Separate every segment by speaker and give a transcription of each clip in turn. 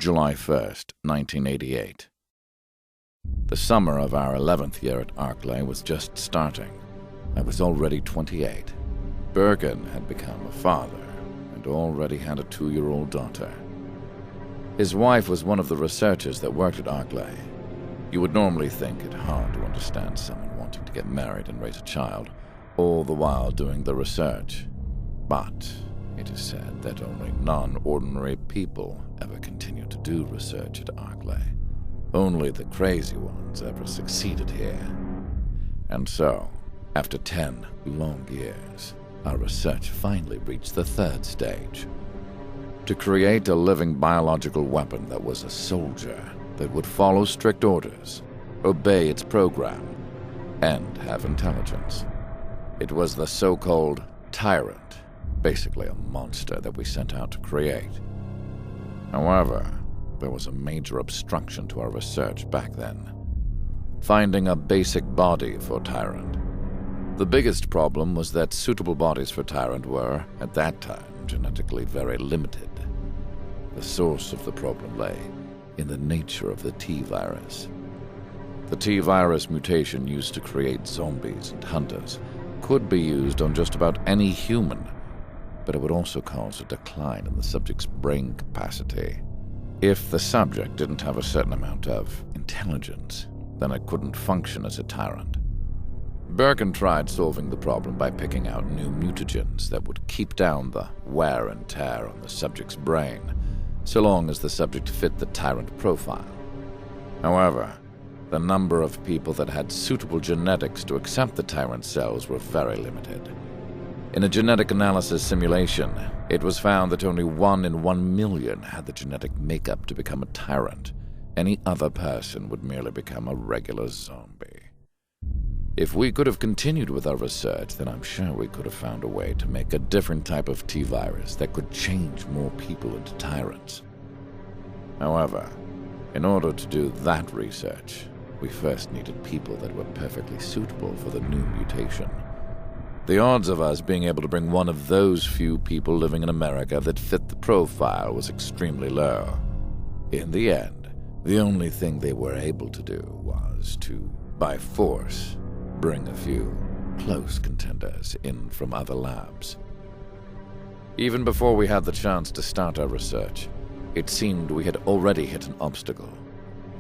Speaker 1: July 1st, 1988. The summer of our 11th year at Arklay was just starting. I was already 28. Birkin had become a father and already had a 2-year-old daughter. His wife was one of the researchers that worked at Arklay. You would normally think it hard to understand someone wanting to get married and raise a child, all the while doing the research. But it is said that only non-ordinary people ever continue to do research at Arklay. Only the crazy ones ever succeeded here. And so, after 10 long years, our research finally reached the 3rd stage. To create a living biological weapon that was a soldier, that would follow strict orders, obey its program, and have intelligence. It was the so-called tyrant, basically a monster that we sent out to create. However, there was a major obstruction to our research back then. Finding a basic body for Tyrant. The biggest problem was that suitable bodies for Tyrant were, at that time, genetically very limited. The source of the problem lay in the nature of the T-virus. The T-virus mutation used to create zombies and hunters could be used on just about any human, but it would also cause a decline in the subject's brain capacity. If the subject didn't have a certain amount of intelligence, then it couldn't function as a tyrant. Birkin tried solving the problem by picking out new mutagens that would keep down the wear and tear on the subject's brain, so long as the subject fit the tyrant profile. However, the number of people that had suitable genetics to accept the tyrant cells were very limited. In a genetic analysis simulation, it was found that only 1 in 1 million had the genetic makeup to become a tyrant. Any other person would merely become a regular zombie. If we could have continued with our research, then I'm sure we could have found a way to make a different type of T-virus that could change more people into tyrants. However, in order to do that research, we first needed people that were perfectly suitable for the new mutation. The odds of us being able to bring one of those few people living in America that fit the profile was extremely low. In the end, the only thing they were able to do was to, by force, bring a few close contenders in from other labs. Even before we had the chance to start our research, it seemed we had already hit an obstacle.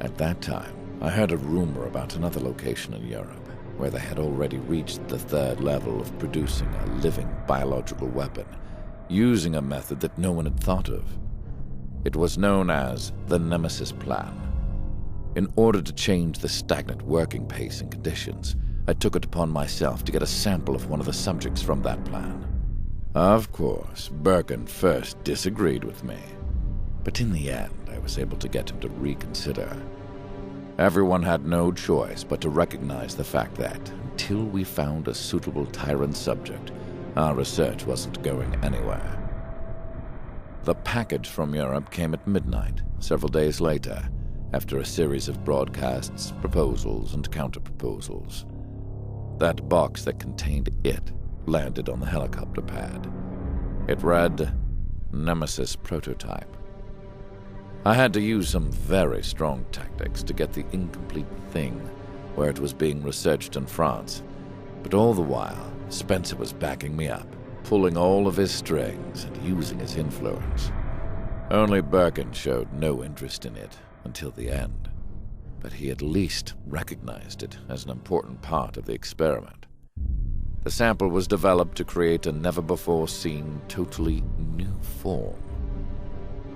Speaker 1: At that time, I heard a rumor about another location in Europe where they had already reached the 3rd level of producing a living biological weapon, using a method that no one had thought of. It was known as the Nemesis Plan. In order to change the stagnant working pace and conditions, I took it upon myself to get a sample of one of the subjects from that plan. Of course, Birkin first disagreed with me, but in the end I was able to get him to reconsider. Everyone had no choice but to recognize the fact that, until we found a suitable tyrant subject, our research wasn't going anywhere. The package from Europe came at midnight, several days later, after a series of broadcasts, proposals, and counter-proposals. That box that contained it landed on the helicopter pad. It read, Nemesis Prototype. I had to use some very strong tactics to get the incomplete thing where it was being researched in France, but all the while, Spencer was backing me up, pulling all of his strings and using his influence. Only Birkin showed no interest in it until the end, but he at least recognized it as an important part of the experiment. The sample was developed to create a never-before-seen, totally new form.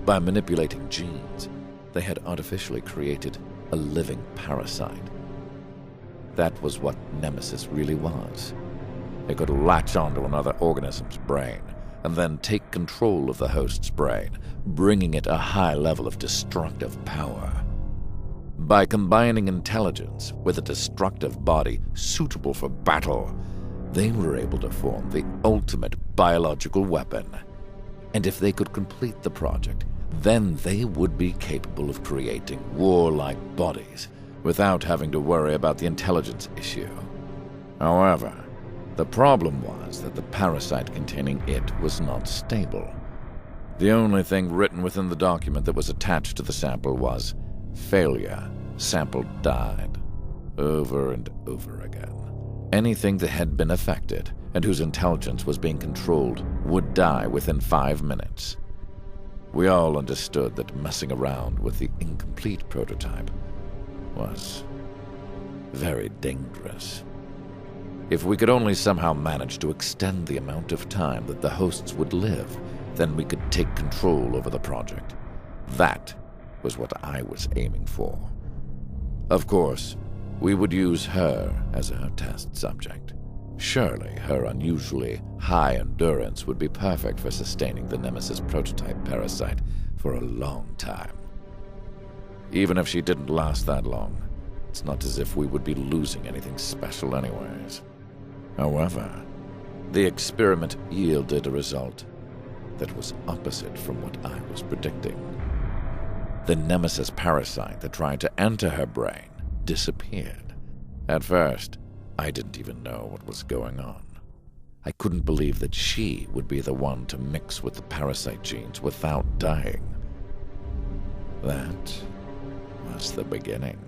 Speaker 1: By manipulating genes, they had artificially created a living parasite. That was what Nemesis really was. It could latch onto another organism's brain and then take control of the host's brain, bringing it a high level of destructive power. By combining intelligence with a destructive body suitable for battle, they were able to form the ultimate biological weapon. And if they could complete the project, then they would be capable of creating warlike bodies without having to worry about the intelligence issue. However, the problem was that the parasite containing it was not stable. The only thing written within the document that was attached to the sample was, "Failure. Sample died." Over and over again. Anything that had been affected and whose intelligence was being controlled would die within 5 minutes. We all understood that messing around with the incomplete prototype was very dangerous. If we could only somehow manage to extend the amount of time that the hosts would live, then we could take control over the project. That was what I was aiming for. Of course, we would use her as our test subject. Surely her unusually high endurance would be perfect for sustaining the Nemesis prototype parasite for a long time. Even if she didn't last that long, it's not as if we would be losing anything special anyways. However, the experiment yielded a result that was opposite from what I was predicting. The Nemesis parasite that tried to enter her brain disappeared. At first, I didn't even know what was going on. I couldn't believe that she would be the one to mix with the parasite genes without dying. That was the beginning.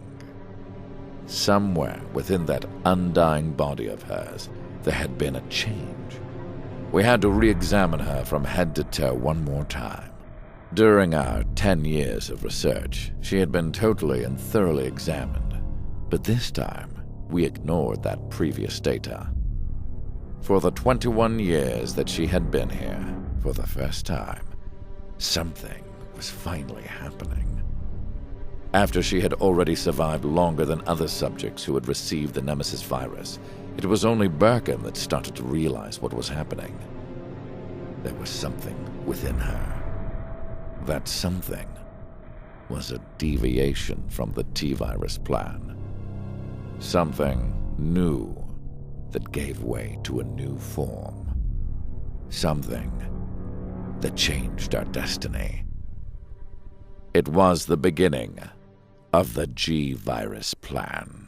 Speaker 1: Somewhere within that undying body of hers, there had been a change. We had to re-examine her from head to toe one more time. During our 10 years of research, she had been totally and thoroughly examined, but this time, we ignored that previous data. For the 21 years that she had been here, for the first time, something was finally happening. After she had already survived longer than other subjects who had received the Nemesis virus, it was only Birkin that started to realize what was happening. There was something within her. That something was a deviation from the T-virus plan. Something new that gave way to a new form. Something that changed our destiny. It was the beginning of the G-virus plan.